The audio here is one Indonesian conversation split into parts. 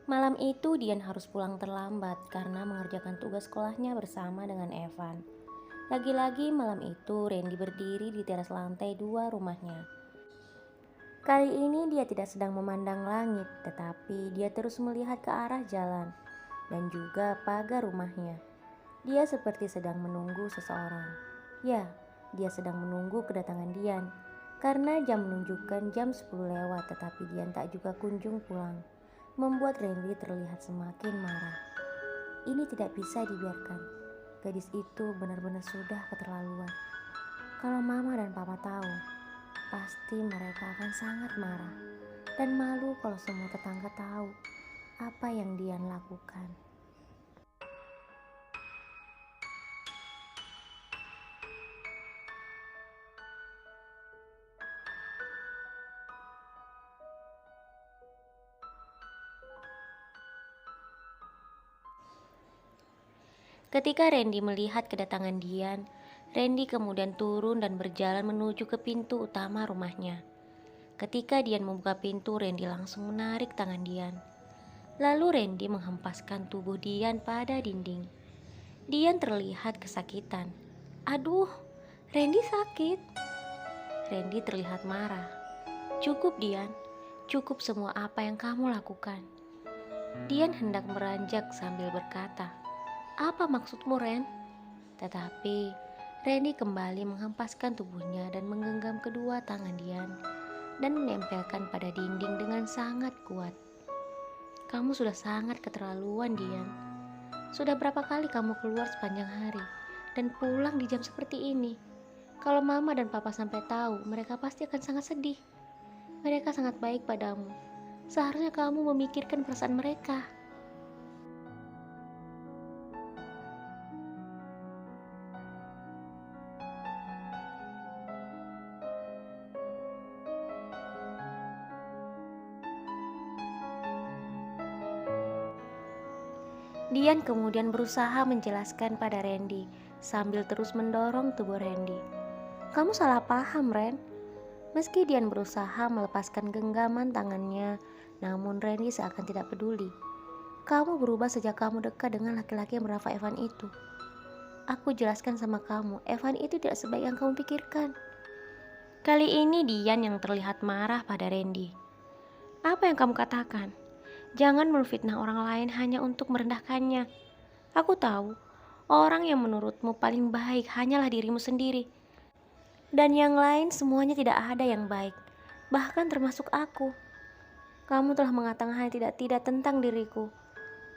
Malam itu Dian harus pulang terlambat karena mengerjakan tugas sekolahnya bersama dengan Evan. Lagi-lagi malam itu Randy berdiri di teras lantai 2 rumahnya. Kali ini dia tidak sedang memandang langit, tetapi dia terus melihat ke arah jalan dan juga pagar rumahnya. Dia seperti sedang menunggu seseorang. Ya, dia sedang menunggu kedatangan Dian. Karena jam menunjukkan jam 10 lewat, tetapi Dian tak juga kunjung pulang, membuat Randy terlihat semakin marah. Ini tidak bisa dibiarkan. Gadis itu benar-benar sudah keterlaluan. Kalau mama dan papa tahu, pasti mereka akan sangat marah dan malu kalau semua tetangga tahu apa yang Dian lakukan. Ketika Randy melihat kedatangan Dian, Randy kemudian turun dan berjalan menuju ke pintu utama rumahnya. Ketika Dian membuka pintu, Randy langsung menarik tangan Dian. Lalu Randy menghempaskan tubuh Dian pada dinding. Dian terlihat kesakitan. Aduh, Randy sakit. Randy terlihat marah. Cukup Dian, cukup semua apa yang kamu lakukan. Dian hendak beranjak sambil berkata, apa maksudmu Ren? Tetapi Randy kembali menghempaskan tubuhnya dan menggenggam kedua tangan Dian dan menempelkan pada dinding dengan sangat kuat. Kamu sudah sangat keterlaluan Dian. Sudah berapa kali kamu keluar sepanjang hari dan pulang di jam seperti ini? Kalau mama dan papa sampai tahu, mereka pasti akan sangat sedih. Mereka sangat baik padamu. Seharusnya kamu memikirkan perasaan mereka. Dian kemudian berusaha menjelaskan pada Randy sambil terus mendorong tubuh Randy. Kamu salah paham, Ren. Meski Dian berusaha melepaskan genggaman tangannya, namun Randy seakan tidak peduli. Kamu berubah sejak kamu dekat dengan laki-laki yang bernama Evan itu. Aku jelaskan sama kamu, Evan itu tidak sebaik yang kamu pikirkan. Kali ini Dian yang terlihat marah pada Randy. Apa yang kamu katakan? Jangan memfitnah orang lain hanya untuk merendahkannya. Aku tahu, orang yang menurutmu paling baik hanyalah dirimu sendiri. Dan yang lain semuanya tidak ada yang baik, bahkan termasuk aku. Kamu telah mengatakan hal tidak-tidak tentang diriku,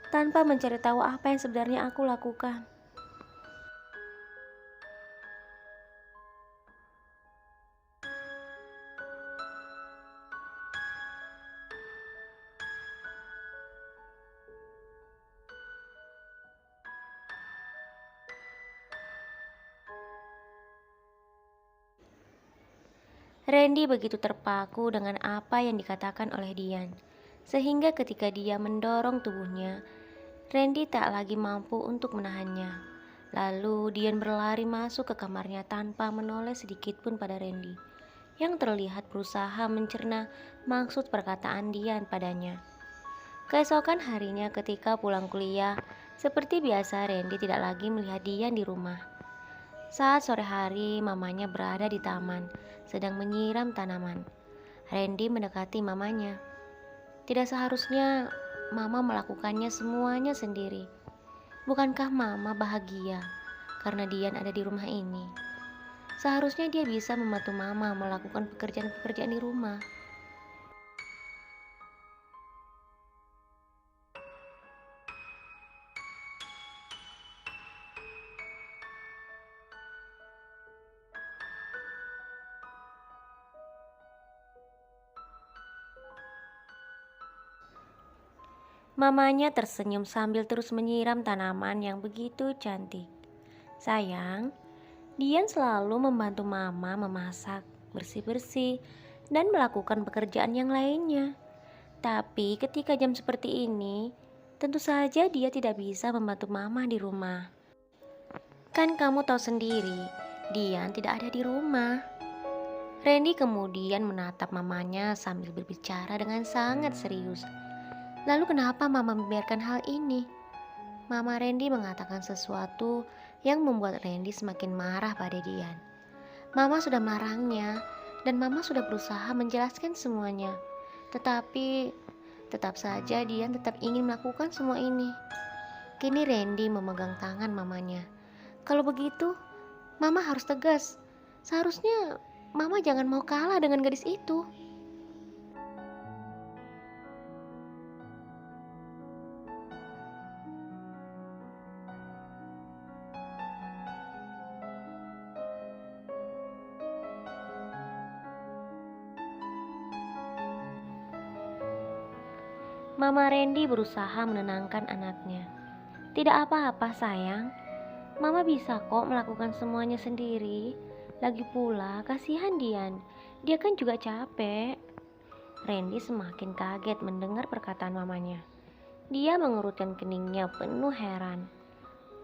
tanpa mencari tahu apa yang sebenarnya aku lakukan. Randy begitu terpaku dengan apa yang dikatakan oleh Dian, sehingga ketika dia mendorong tubuhnya, Randy tak lagi mampu untuk menahannya. Lalu Dian berlari masuk ke kamarnya tanpa menoleh sedikit pun pada Randy, yang terlihat berusaha mencerna maksud perkataan Dian padanya. Keesokan harinya ketika pulang kuliah, seperti biasa Randy tidak lagi melihat Dian di rumah. Saat sore hari, mamanya berada di taman, sedang menyiram tanaman. Randy mendekati mamanya. Tidak seharusnya mama melakukannya semuanya sendiri. Bukankah mama bahagia karena Dian ada di rumah ini? Seharusnya dia bisa membantu mama melakukan pekerjaan-pekerjaan di rumah. Mamanya tersenyum sambil terus menyiram tanaman yang begitu cantik. Sayang, Dian selalu membantu mama memasak, bersih-bersih, dan melakukan pekerjaan yang lainnya. Tapi ketika jam seperti ini, tentu saja dia tidak bisa membantu mama di rumah. Kan kamu tahu sendiri, Dian tidak ada di rumah. Randy kemudian menatap mamanya sambil berbicara dengan sangat serius. Lalu kenapa Mama membiarkan hal ini? Mama Randy mengatakan sesuatu yang membuat Randy semakin marah pada Dian. Mama sudah melarangnya dan Mama sudah berusaha menjelaskan semuanya. Tetapi tetap saja Dian tetap ingin melakukan semua ini. Kini Randy memegang tangan mamanya. Kalau begitu, Mama harus tegas. Seharusnya Mama jangan mau kalah dengan gadis itu. Mama Randy berusaha menenangkan anaknya. Tidak apa-apa sayang, Mama bisa kok melakukan semuanya sendiri. Lagi pula kasihan Dian, dia kan juga capek. Randy semakin kaget mendengar perkataan mamanya. Dia mengerutkan keningnya penuh heran.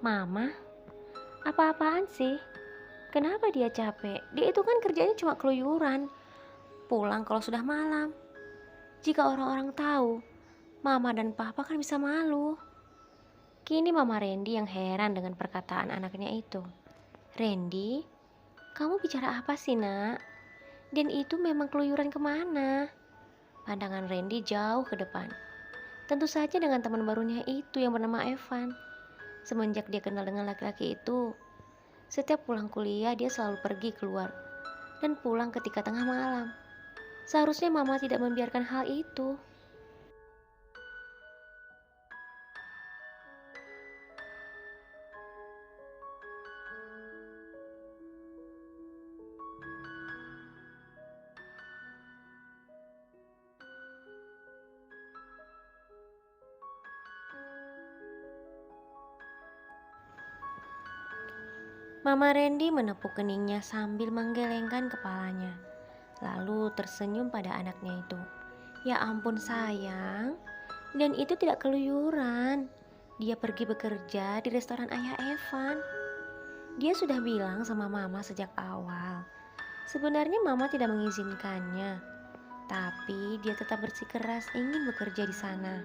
Mama, apa-apaan sih? Kenapa dia capek? Dia itu kan kerjanya cuma keluyuran, pulang kalau sudah malam. Jika orang-orang tahu, Mama dan Papa kan bisa malu. Kini Mama Randy yang heran dengan perkataan anaknya itu. Randy, kamu bicara apa sih nak? Dan itu memang keluyuran kemana? Pandangan Randy jauh ke depan. Tentu saja dengan teman barunya itu yang bernama Evan. Semenjak dia kenal dengan laki-laki itu, setiap pulang kuliah dia selalu pergi keluar dan pulang ketika tengah malam. Seharusnya Mama tidak membiarkan hal itu. Mama Randy menepuk keningnya sambil menggelengkan kepalanya, lalu tersenyum pada anaknya itu. Ya ampun sayang, dan itu tidak keluyuran. Dia pergi bekerja di restoran ayah Evan. Dia sudah bilang sama Mama sejak awal. Sebenarnya Mama tidak mengizinkannya, tapi dia tetap bersikeras ingin bekerja di sana.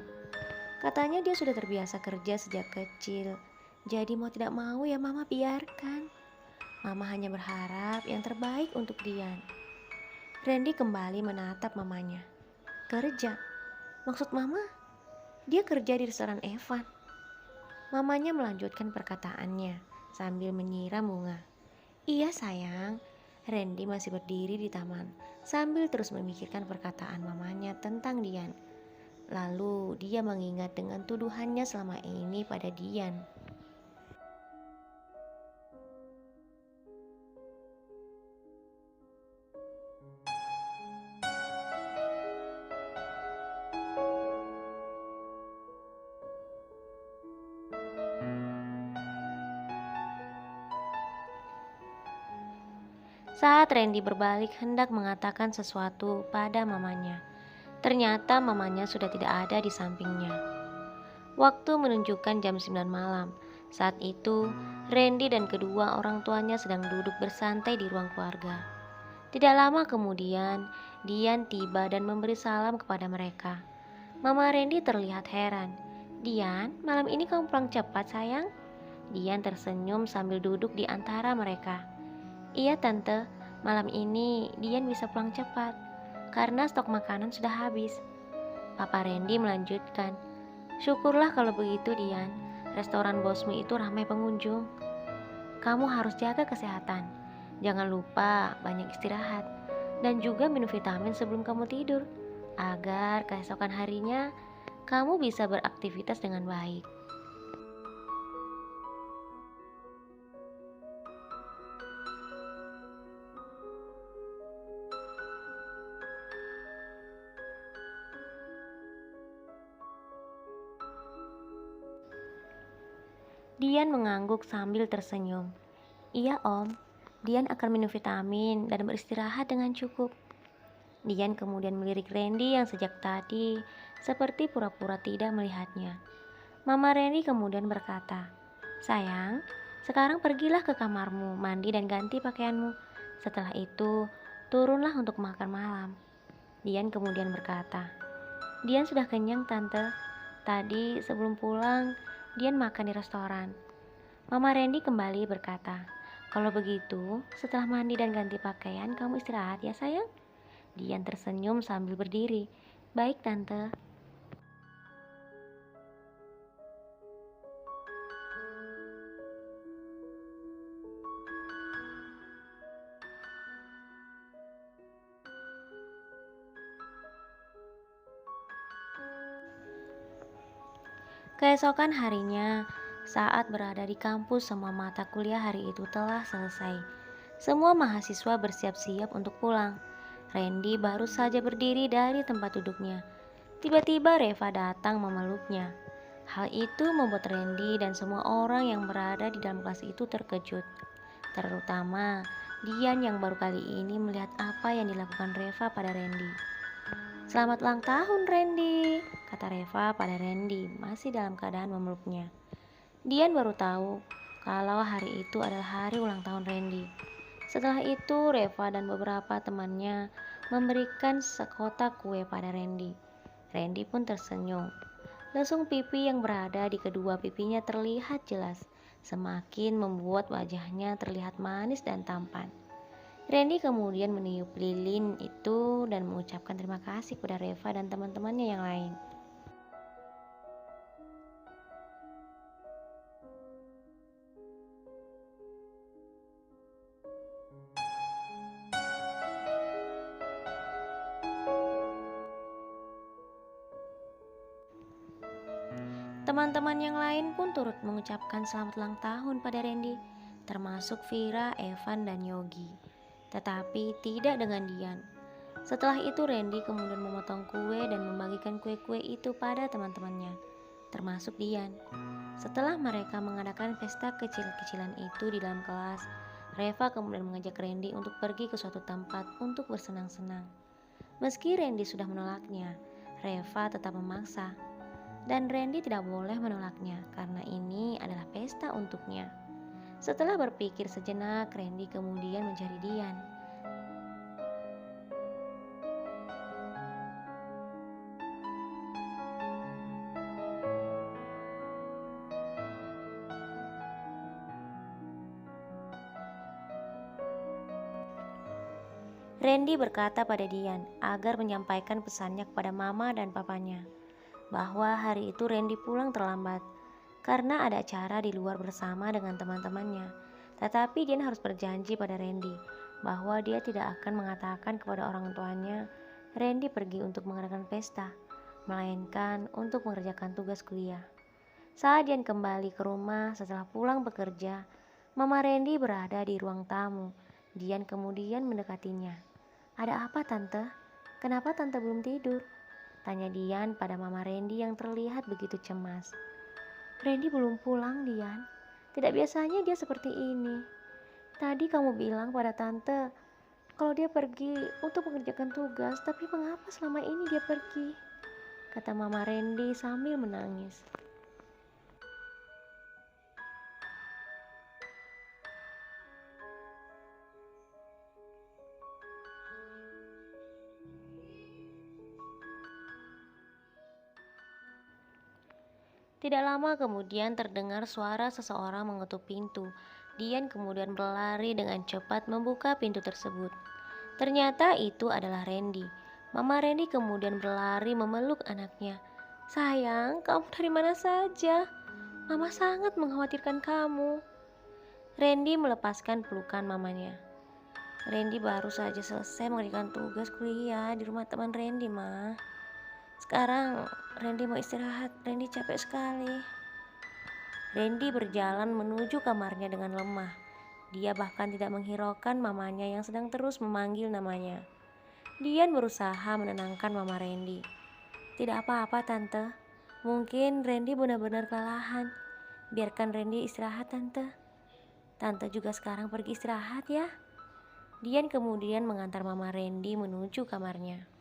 Katanya dia sudah terbiasa kerja sejak kecil. Jadi mau tidak mau ya Mama biarkan. Mama hanya berharap yang terbaik untuk Dian. Randy kembali menatap mamanya. Kerja? Maksud Mama? Dia kerja di restoran Evan. Mamanya melanjutkan perkataannya sambil menyiram bunga. Iya sayang, Randy masih berdiri di taman sambil terus memikirkan perkataan mamanya tentang Dian. Lalu dia mengingat dengan tuduhannya selama ini pada Dian. Saat Randy berbalik hendak mengatakan sesuatu pada mamanya, ternyata mamanya sudah tidak ada di sampingnya. Waktu menunjukkan jam 9 malam. Saat itu, Randy dan kedua orang tuanya sedang duduk bersantai di ruang keluarga. Tidak lama kemudian, Dian tiba dan memberi salam kepada mereka. Mama Randy terlihat heran. Dian, malam ini kamu pulang cepat sayang? Dian tersenyum sambil duduk di antara mereka. Iya tante, malam ini Dian bisa pulang cepat karena stok makanan sudah habis. Papa Randy melanjutkan. Syukurlah kalau begitu Dian, restoran bosmu itu ramai pengunjung. Kamu harus jaga kesehatan. Jangan lupa banyak istirahat dan juga minum vitamin sebelum kamu tidur agar keesokan harinya kamu bisa beraktivitas dengan baik. Dian mengangguk sambil tersenyum. Iya om, Dian akan minum vitamin dan beristirahat dengan cukup. Dian kemudian melirik Randy yang sejak tadi seperti pura-pura tidak melihatnya. Mama Randy kemudian berkata, sayang, sekarang pergilah ke kamarmu, mandi dan ganti pakaianmu. Setelah itu, turunlah untuk makan malam. Dian kemudian berkata, Dian sudah kenyang tante. Tadi sebelum pulang, Dian makan di restoran. Mama Randy kembali berkata, "Kalau begitu, setelah mandi dan ganti pakaian, kamu istirahat ya sayang?" Dian tersenyum sambil berdiri. "Baik, Tante." Keesokan harinya, saat berada di kampus, semua mata kuliah hari itu telah selesai. Semua mahasiswa bersiap-siap untuk pulang. Randy baru saja berdiri dari tempat duduknya. Tiba-tiba Reva datang memeluknya. Hal itu membuat Randy dan semua orang yang berada di dalam kelas itu terkejut. Terutama Dian yang baru kali ini melihat apa yang dilakukan Reva pada Randy. "Selamat ulang tahun Randy," kata Reva pada Randy masih dalam keadaan memeluknya. Dian baru tahu kalau hari itu adalah hari ulang tahun Randy. Setelah itu Reva dan beberapa temannya memberikan sekotak kue pada Randy. Randy pun tersenyum. Lesung pipi yang berada di kedua pipinya terlihat jelas, semakin membuat wajahnya terlihat manis dan tampan. Randy kemudian meniup lilin itu dan mengucapkan terima kasih kepada Reva dan teman-temannya yang lain. Teman-teman yang lain pun turut mengucapkan selamat ulang tahun pada Randy, termasuk Vira, Evan, dan Yogi. Tetapi tidak dengan Dian. Setelah itu Randy kemudian memotong kue dan membagikan kue-kue itu pada teman-temannya, termasuk Dian. Setelah mereka mengadakan pesta kecil-kecilan itu di dalam kelas, Reva kemudian mengajak Randy untuk pergi ke suatu tempat untuk bersenang-senang. Meski Randy sudah menolaknya, Reva tetap memaksa. Dan Randy tidak boleh menolaknya karena ini adalah pesta untuknya. Setelah berpikir sejenak, Randy kemudian mencari Dian. Randy berkata pada Dian agar menyampaikan pesannya kepada mama dan papanya, bahwa hari itu Randy pulang terlambat karena ada acara di luar bersama dengan teman-temannya. Tetapi Dian harus berjanji pada Randy bahwa dia tidak akan mengatakan kepada orang tuanya Randy pergi untuk mengadakan pesta, melainkan untuk mengerjakan tugas kuliah. Saat Dian kembali ke rumah setelah pulang bekerja, Mama Randy berada di ruang tamu. Dian kemudian mendekatinya. "Ada apa, Tante? Kenapa Tante belum tidur?" tanya Dian pada Mama Randy yang terlihat begitu cemas. "Randy belum pulang, Dian. Tidak biasanya dia seperti ini. Tadi kamu bilang pada Tante kalau dia pergi untuk mengerjakan tugas, tapi mengapa selama ini dia pergi?" kata Mama Randy sambil menangis. Tidak lama kemudian terdengar suara seseorang mengetuk pintu. Dian kemudian berlari dengan cepat membuka pintu tersebut. Ternyata itu adalah Randy. Mama Randy kemudian berlari memeluk anaknya. "Sayang, kamu dari mana saja? Mama sangat mengkhawatirkan kamu." Randy melepaskan pelukan mamanya. "Randy baru saja selesai mengerjakan tugas kuliah di rumah teman Randy, Ma. Sekarang Randy mau istirahat, Randy capek sekali." Randy berjalan menuju kamarnya dengan lemah. Dia bahkan tidak menghiraukan mamanya yang sedang terus memanggil namanya. Dian berusaha menenangkan Mama Randy. "Tidak apa-apa, Tante. Mungkin Randy benar-benar kelelahan. Biarkan Randy istirahat, Tante. Tante juga sekarang pergi istirahat ya." Dian kemudian mengantar Mama Randy menuju kamarnya.